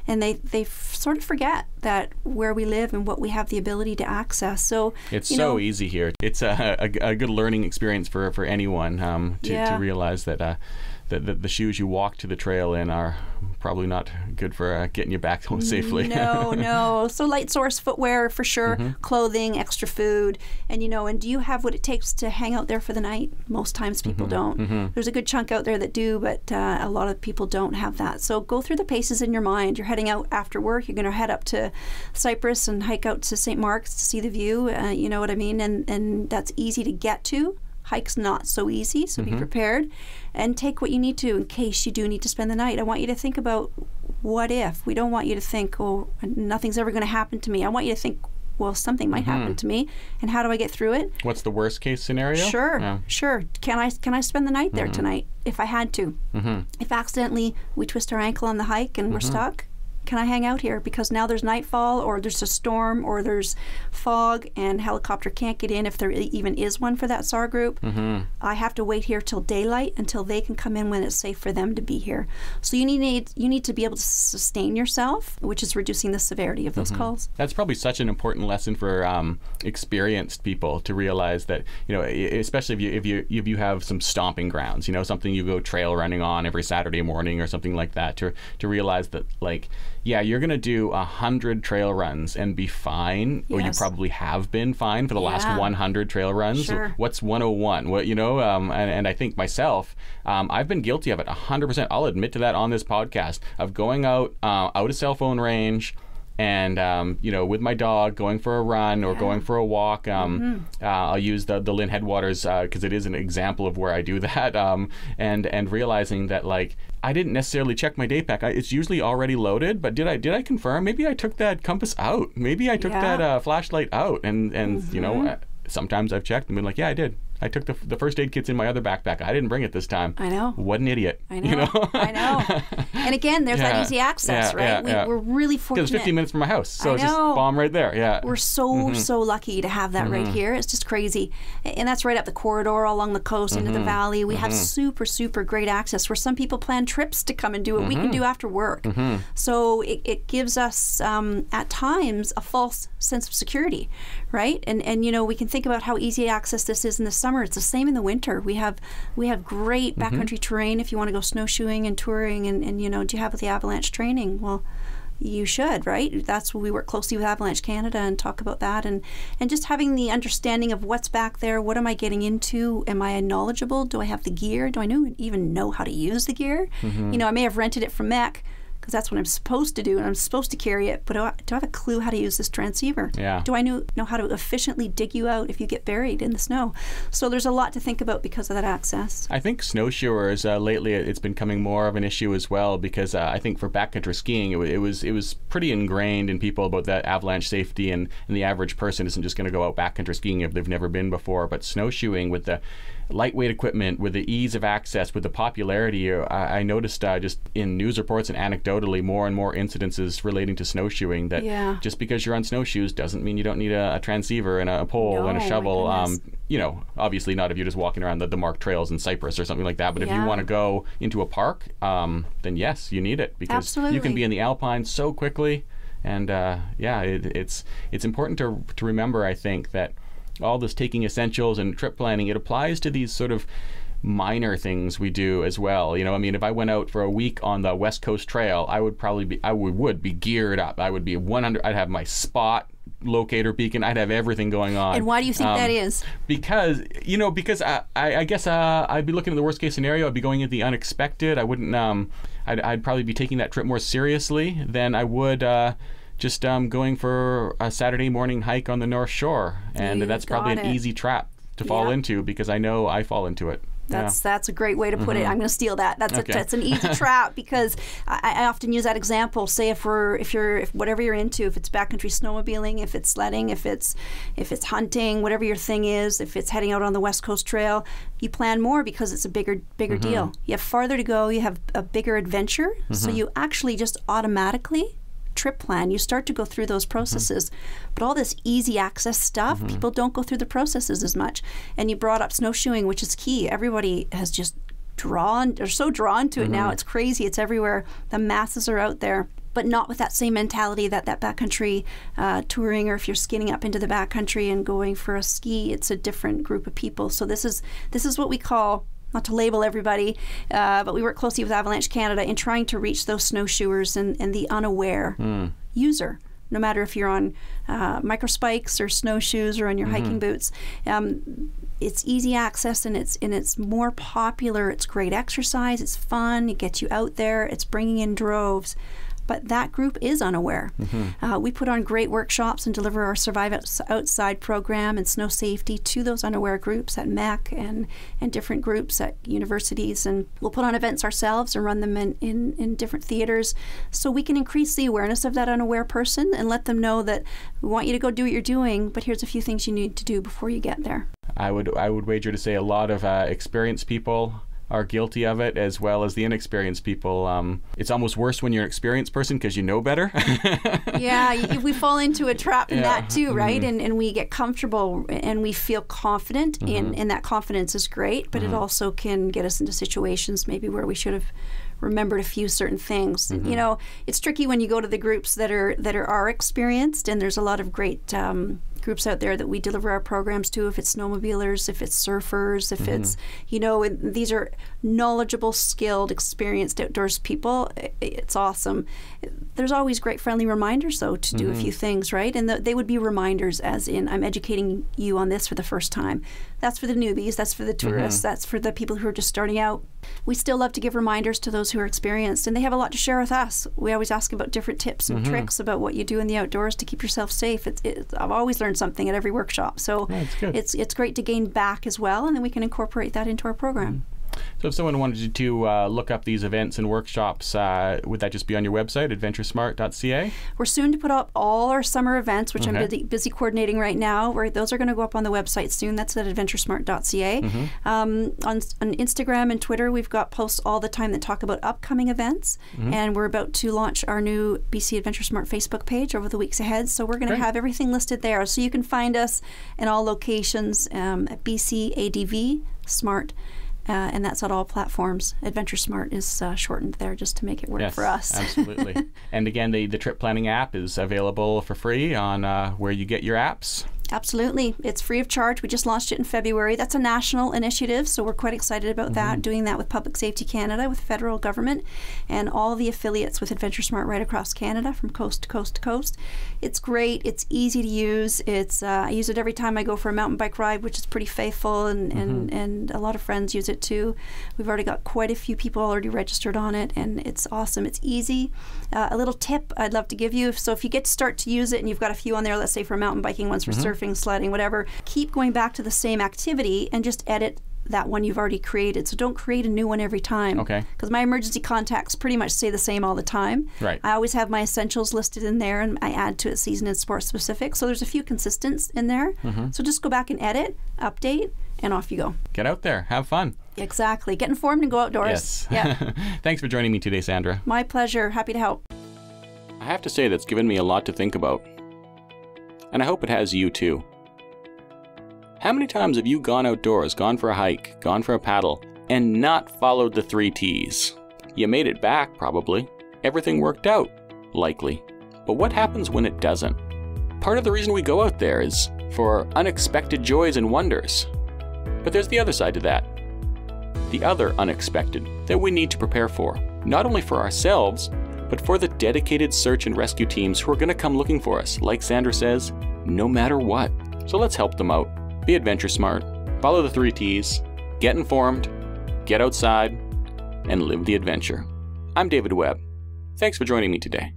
and they sort of forget that where we live and what we have the ability to access. So
it's so easy here. It's a good learning experience for anyone to realize that the shoes you walk to the trail in are probably not good for getting you back home safely. No. So light source footwear for sure, clothing, extra food, and and do you have what it takes to hang out there for the night? Most times people don't. There's a good chunk out there that do, but a lot of people don't have that. So go through the paces in your mind. You're heading out after work. You're going to head up to Cypress and hike out to St. Mark's to see the view. You know what I mean? And that's easy to get to. Hike's not so easy, so be prepared and take what you need to in case you do need to spend the night. I want you to think about
what if. We don't want you to think, oh, nothing's ever going to happen to me. I want you to think, well, something might happen to me, and how do I get through it?
What's the worst case scenario?
Sure. Can I spend the night there tonight if I had to? If accidentally we twist our ankle on the hike and we're stuck, can I hang out here? Because now there's nightfall, or there's a storm, or there's fog, and helicopter can't get in if there even is one for that SAR group. I have to wait here till daylight until they can come in when it's safe for them to be here. So you need to be able to sustain yourself, which is reducing the severity of those calls.
That's probably such an important lesson for experienced people to realize that, you know, especially if you have some stomping grounds, you know, something you go trail running on every Saturday morning or something like that, to realize that, like, yeah, you're going to do 100 trail runs and be fine, or you probably have been fine for the last 100 trail runs.
Sure.
What's 101? What, you know, and I think myself, I've been guilty of it 100%. I'll admit to that on this podcast, of going out of cell phone range, and you know, with my dog, going for a run or going for a walk. I'll use the Lynn Headwaters because it is an example of where I do that, and realizing that, like, I didn't necessarily check my day pack. It's usually already loaded, but did I confirm? Maybe I took that compass out. Maybe I took that flashlight out, and you know, sometimes I've checked and been like, yeah, I did. I took the first aid kit's in my other backpack. I didn't bring it this time.
I know.
What an idiot.
I know.
You know?
I know. And again, there's that easy access, right? We're really fortunate.
Because it's 15 minutes from my house, so it's just bomb right there. Yeah.
We're so lucky to have that right here. It's just crazy. And that's right up the corridor along the coast into the valley. We have super great access where some people plan trips to come and do what we can do after work. So it gives us, at times, a false sense of security, right? And you know, we can think about how easy access this is in the summer. It's the same in the winter. We have great backcountry terrain if you want to go snowshoeing and touring, and you know, do you have the avalanche training? Well, you should, right? That's what we work closely with Avalanche Canada and talk about that, and just having the understanding of what's back there. What am I getting into? Am I knowledgeable? Do I have the gear? Do I even know how to use the gear? You know, I may have rented it from MEC, because that's what I'm supposed to do, and I'm supposed to carry it, but do I have a clue how to use this transceiver?
Yeah.
Do I know how to efficiently dig you out if you get buried in the snow? So there's a lot to think about because of that access. I
think snowshoers, lately it's been becoming more of an issue as well, because I think for backcountry skiing, it was pretty ingrained in people about that avalanche safety, and the average person isn't just going to go out backcountry skiing if they've never been before. But snowshoeing, with the lightweight equipment, with the ease of access, with the popularity, I noticed just in news reports and anecdotally more and more incidences relating to snowshoeing, that just because you're on snowshoes doesn't mean you don't need a transceiver and a pole and a shovel. You know, obviously not if you're just walking around the marked trails in Cyprus or something like that, but if you want to go into a park, then yes, you need it, because you can be in the Alpines so quickly. And it's important to remember, I think, that all this taking essentials and trip planning, it applies to these sort of minor things we do as well. You know, I mean, if I went out for a week on the West Coast Trail, I would be geared up. I would be 100. I'd have my spot locator beacon. I'd have everything going on.
And why do you think that is?
Because I guess I'd be looking at the worst case scenario. I'd be going at the unexpected. I wouldn't. I'd probably be taking that trip more seriously than I would. Just going for a Saturday morning hike on the North Shore, and that's probably an easy trap to fall into, because I know I fall into it.
That's a great way to put it. I'm going to steal that. That's an easy trap, because I often use that example. Say if whatever you're into, if it's backcountry snowmobiling, if it's sledding, if it's hunting, whatever your thing is, if it's heading out on the West Coast Trail, you plan more because it's a bigger deal. You have farther to go. You have a bigger adventure, so you actually just automatically trip plan. You start to go through those processes. But all this easy access stuff, people don't go through the processes as much. And you brought up snowshoeing, which is key. Everybody has just so drawn to it now. It's crazy. It's everywhere. The masses are out there, but not with that same mentality that backcountry touring, or if you're skinning up into the backcountry and going for a ski, it's a different group of people. So this is what we call, not to label everybody, but we work closely with Avalanche Canada in trying to reach those snowshoers and the unaware user, no matter if you're on microspikes or snowshoes or on your hiking boots. It's easy access, and it's more popular. It's great exercise. It's fun. It gets you out there. It's bringing in droves. but that group is unaware. We put on great workshops and deliver our Survive Outside program and snow safety to those unaware groups at MEC and different groups at universities. And we'll put on events ourselves and run them in different theaters so we can increase the awareness of that unaware person and let them know that we want you to go do what you're doing, but here's a few things you need to do before you get there.
I would wager to say a lot of experienced people are guilty of it, as well as the inexperienced people. It's almost worse when you're an experienced person because you know better.
Yeah, we fall into a trap in that too, right? And we get comfortable and we feel confident, and that confidence is great, but it also can get us into situations maybe where we should have remembered a few certain things. You know, it's tricky when you go to the groups that are experienced, and there's a lot of great groups out there that we deliver our programs to, if it's snowmobilers, if it's surfers, if it's, you know, these are knowledgeable, skilled, experienced outdoors people. It's awesome. There's always great friendly reminders, though, to do a few things, right? And they would be reminders as in, I'm educating you on this for the first time. That's for the newbies, that's for the tourists, that's for the people who are just starting out. We still love to give reminders to those who are experienced, and they have a lot to share with us. We always ask about different tips and tricks about what you do in the outdoors to keep yourself safe. I've always learned something at every workshop, so it's great to gain back as well, and then we can incorporate that into our program.
So if someone wanted to look up these events and workshops, would that just be on your website, adventuresmart.ca? We're soon to put up all our summer events, which I'm busy coordinating right now. Those are going to go up on the website soon. That's at adventuresmart.ca. On Instagram and Twitter, we've got posts all the time that talk about upcoming events, and we're about to launch our new BC AdventureSmart Facebook page over the weeks ahead. So we're going to have everything listed there. So you can find us in all locations at BC AdventureSmart. And that's on all platforms. AdventureSmart is shortened there just to make it work for us. Absolutely. And again, the trip planning app is available for free on where you get your apps. Absolutely. It's free of charge. We just launched it in February. That's a national initiative, so we're quite excited about that, doing that with Public Safety Canada, with federal government, and all the affiliates with AdventureSmart right across Canada from coast to coast to coast. It's great. It's easy to use. I use it every time I go for a mountain bike ride, which is pretty faithful, and a lot of friends use it too. We've already got quite a few people already registered on it, and it's awesome. It's easy. A little tip I'd love to give you. So if you get to start to use it and you've got a few on there, let's say for mountain biking, one's for surfing, sledding, whatever, keep going back to the same activity and just edit that one you've already created. So don't create a new one every time. Okay. Because my emergency contacts pretty much stay the same all the time. Right. I always have my essentials listed in there, and I add to it season and sport specific. So there's a few consistents in there. So just go back and edit, update, and off you go. Get out there. Have fun. Exactly. Get informed and go outdoors. Yes. Yeah. Thanks for joining me today, Sandra. My pleasure. Happy to help. I have to say that's given me a lot to think about. And I hope it has you too. How many times have you gone outdoors, gone for a hike, gone for a paddle, and not followed the 3 T's? You made it back, probably. Everything worked out, likely. But what happens when it doesn't? Part of the reason we go out there is for unexpected joys and wonders. But there's the other side to that. The other unexpected that we need to prepare for, not only for ourselves, but for the dedicated search and rescue teams who are going to come looking for us, like Sandra says, no matter what. So let's help them out. Be adventure smart, follow the 3 T's, get informed, get outside, and live the adventure. I'm David Webb. Thanks for joining me today.